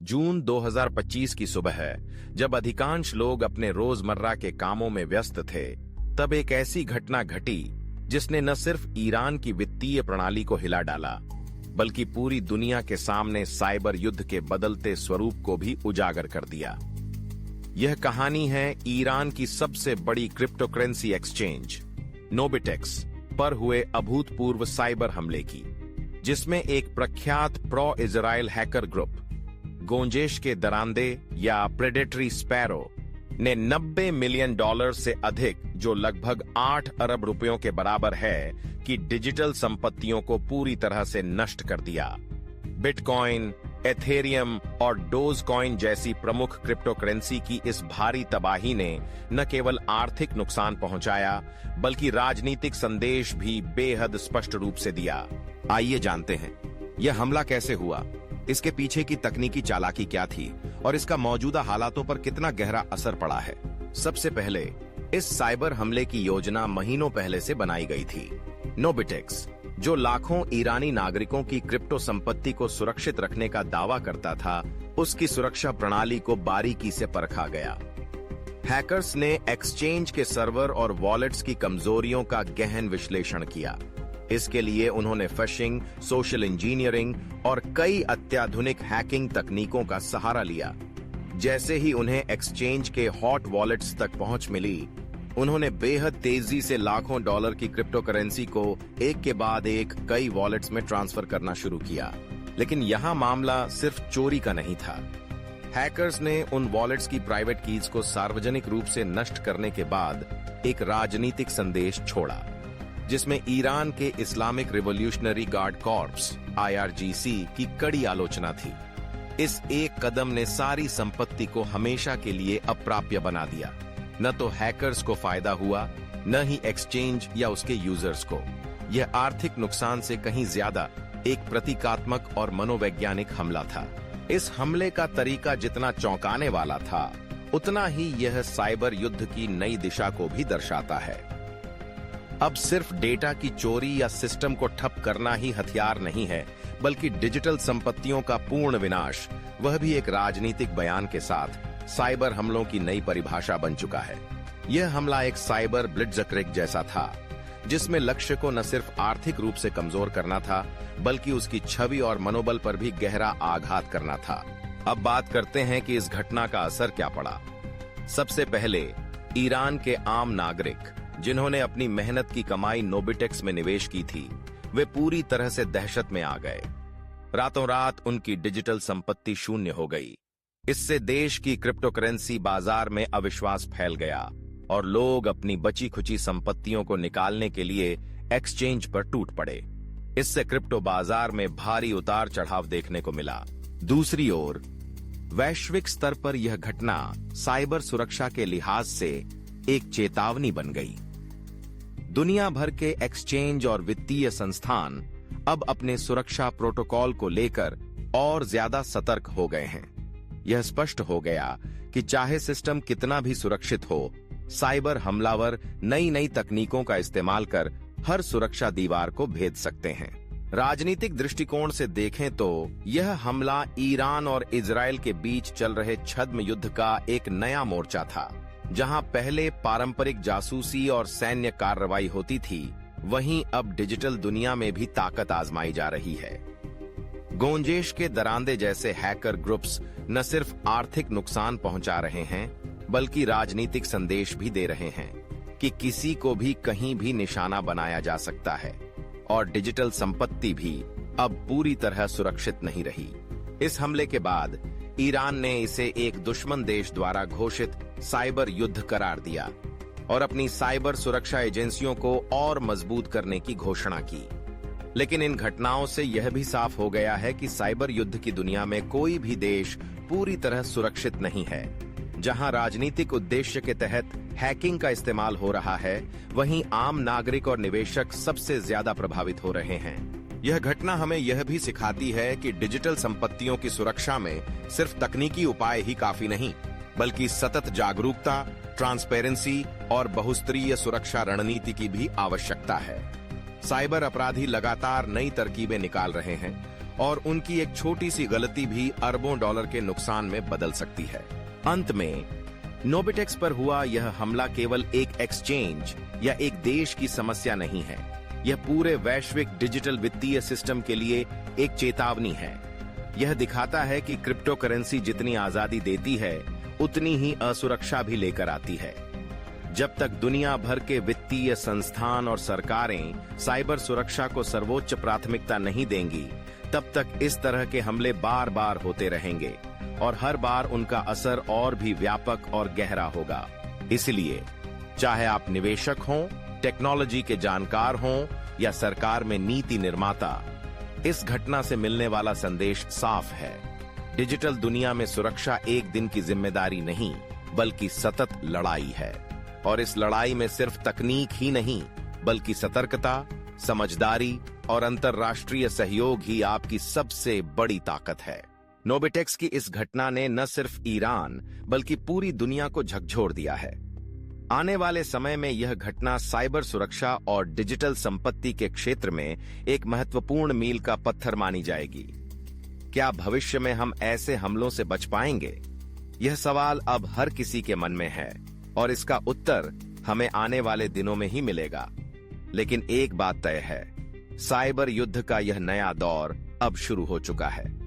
जून 2025 की सुबह है, जब अधिकांश लोग अपने रोजमर्रा के कामों में व्यस्त थे, तब एक ऐसी घटना घटी जिसने न सिर्फ ईरान की वित्तीय प्रणाली को हिला डाला, बल्कि पूरी दुनिया के सामने साइबर युद्ध के बदलते स्वरूप को भी उजागर कर दिया। यह कहानी है ईरान की सबसे बड़ी क्रिप्टोकरेंसी एक्सचेंज नोबिटेक्स पर हुए अभूतपूर्व साइबर हमले की, जिसमें एक प्रख्यात प्रो इजराइल हैकर ग्रुप गोंजेश के दरांदे या प्रेडेटरी स्पैरो ने $90 मिलियन से अधिक, जो लगभग 8 अरब रुपयों के बराबर है, की डिजिटल संपत्तियों को पूरी तरह से नष्ट कर दिया। बिटकॉइन, एथेरियम और डोजकॉइन जैसी प्रमुख क्रिप्टोकरेंसी की इस भारी तबाही ने न केवल आर्थिक नुकसान पहुंचाया, बल्कि राजनीतिक संदेश भी बेहद स्पष्ट रूप से दिया। आइए जानते हैं, यह हमला कैसे हुआ, इसके पीछे की तकनीकी चालाकी क्या थी और इसका मौजूदा हालातों पर कितना गहरा असर पड़ा है। सबसे पहले, इस साइबर हमले की योजना महीनों पहले से बनाई गई थी। नोबिटेक्स, जो लाखों ईरानी नागरिकों की क्रिप्टो संपत्ति को सुरक्षित रखने का दावा करता था, उसकी सुरक्षा प्रणाली को बारीकी से परखा गया। हैकर्स ने एक्सचेंज के सर्वर और वॉलेट्स की कमजोरियों का गहन विश्लेषण किया। इसके लिए उन्होंने फिशिंग, सोशल इंजीनियरिंग और कई अत्याधुनिक हैकिंग तकनीकों का सहारा लिया। जैसे ही उन्हें एक्सचेंज के हॉट वॉलेट्स तक पहुंच मिली, उन्होंने बेहद तेजी से लाखों डॉलर की क्रिप्टो करेंसी को एक के बाद एक कई वॉलेट्स में ट्रांसफर करना शुरू किया। लेकिन यहां मामला सिर्फ चोरी का नहीं था। हैकर्स ने उन वॉलेट्स की प्राइवेट कीज को सार्वजनिक रूप से नष्ट करने के बाद एक राजनीतिक संदेश छोड़ा, जिसमें ईरान के Islamic revolutionary guard corps (IRGC) की कड़ी आलोचना थी। इस एक कदम ने सारी संपत्ति को हमेशा के लिए अप्राप्य बना दिया। न तो हैकर्स को फायदा हुआ, न ही एक्सचेंज या उसके यूजर्स को। यह आर्थिक नुकसान से कहीं ज्यादा एक प्रतीकात्मक और मनोवैज्ञानिक हमला था। इस हमले का तरीका जितना चौंकाने वाला था, उतना ही यह साइबर युद्ध की नई दिशा को भी दर्शाता है। अब सिर्फ डेटा की चोरी या सिस्टम को ठप करना ही हथियार नहीं है, बल्कि डिजिटल संपत्तियों का पूर्ण विनाश, वह भी एक राजनीतिक बयान के साथ, साइबर हमलों की नई परिभाषा बन चुका है। यह हमला एक साइबर ब्लिट्जक्रिग जैसा था, जिसमें लक्ष्य को न सिर्फ आर्थिक रूप से कमजोर करना था, बल्कि उसकी छवि और मनोबल पर भी गहरा आघात करना था। अब बात करते हैं कि इस घटना का असर क्या पड़ा। सबसे पहले, ईरान के आम नागरिक, जिन्होंने अपनी मेहनत की कमाई नोबिटेक्स में निवेश की थी, वे पूरी तरह से दहशत में आ गए। रातों रात उनकी डिजिटल संपत्ति शून्य हो गई। इससे देश की क्रिप्टोकरेंसी बाजार में अविश्वास फैल गया और लोग अपनी बची खुची संपत्तियों को निकालने के लिए एक्सचेंज पर टूट पड़े। इससे क्रिप्टो बाजार में भारी उतार चढ़ाव देखने को मिला। दूसरी ओर, वैश्विक स्तर पर यह घटना साइबर सुरक्षा के लिहाज से एक चेतावनी बन गई। दुनिया भर के एक्सचेंज और वित्तीय संस्थान अब अपने सुरक्षा प्रोटोकॉल को लेकर और ज्यादा सतर्क हो गए हैं। यह स्पष्ट हो गया कि चाहे सिस्टम कितना भी सुरक्षित हो, साइबर हमलावर नई नई तकनीकों का इस्तेमाल कर हर सुरक्षा दीवार को भेद सकते हैं। राजनीतिक दृष्टिकोण से देखें तो यह हमला ईरान और इजराइल के बीच चल रहे छद्म युद्ध का एक नया मोर्चा था। जहां पहले पारंपरिक जासूसी और सैन्य कार्रवाई होती थी, वहीं अब डिजिटल दुनिया में भी ताकत आजमाई जा रही है। गोंजेश के दरांदे जैसे हैकर ग्रुप्स न सिर्फ आर्थिक नुकसान पहुंचा रहे हैं, बल्कि राजनीतिक संदेश भी दे रहे हैं कि किसी को भी कहीं भी निशाना बनाया जा सकता है और डिजिटल संपत्ति भी अब पूरी तरह सुरक्षित नहीं रही। इस हमले के बाद ईरान ने इसे एक दुश्मन देश द्वारा घोषित साइबर युद्ध करार दिया और अपनी साइबर सुरक्षा एजेंसियों को और मजबूत करने की घोषणा की। लेकिन इन घटनाओं से यह भी साफ हो गया है कि साइबर युद्ध की दुनिया में कोई भी देश पूरी तरह सुरक्षित नहीं है। जहां राजनीतिक उद्देश्य के तहत हैकिंग का इस्तेमाल हो रहा है, वहीं आम नागरिक और निवेशक सबसे ज्यादा प्रभावित हो रहे हैं। यह घटना हमें यह भी सिखाती है कि डिजिटल संपत्तियों की सुरक्षा में सिर्फ तकनीकी उपाय ही काफी नहीं, बल्कि सतत जागरूकता, ट्रांसपेरेंसी और बहुस्तरीय सुरक्षा रणनीति की भी आवश्यकता है। साइबर अपराधी लगातार नई तरकीबें निकाल रहे हैं और उनकी एक छोटी सी गलती भी अरबों डॉलर के नुकसान में बदल सकती है। अंत में नोबिटेक्स पर हुआ यह हमला केवल एक एक्सचेंज या एक देश की समस्या नहीं है, यह पूरे वैश्विक डिजिटल वित्तीय सिस्टम के लिए एक चेतावनी है। यह दिखाता है कि क्रिप्टो करेंसी जितनी आजादी देती है उतनी ही असुरक्षा भी लेकर आती है। जब तक दुनिया भर के वित्तीय संस्थान और सरकारें साइबर सुरक्षा को सर्वोच्च प्राथमिकता नहीं देंगी, तब तक इस तरह के हमले बार बार होते रहेंगे और हर बार उनका असर और भी व्यापक और गहरा होगा। इसलिए चाहे आप निवेशक हों, टेक्नोलॉजी के जानकार हों या सरकार में नीति निर्माता, इस घटना से मिलने वाला संदेश साफ है। डिजिटल दुनिया में सुरक्षा एक दिन की जिम्मेदारी नहीं, बल्कि सतत लड़ाई है। और इस लड़ाई में सिर्फ तकनीक ही नहीं, बल्कि सतर्कता, समझदारी और अंतर्राष्ट्रीय सहयोग ही आपकी सबसे बड़ी ताकत है। नोबिटेक्स की इस घटना ने न सिर्फ ईरान बल्कि पूरी दुनिया को झकझोर दिया है। आने वाले समय में यह घटना साइबर सुरक्षा और डिजिटल संपत्ति के क्षेत्र में एक महत्वपूर्ण मील का पत्थर मानी जाएगी। क्या भविष्य में हम ऐसे हमलों से बच पाएंगे? यह सवाल अब हर किसी के मन में है और इसका उत्तर हमें आने वाले दिनों में ही मिलेगा। लेकिन एक बात तय है, साइबर युद्ध का यह नया दौर अब शुरू हो चुका है।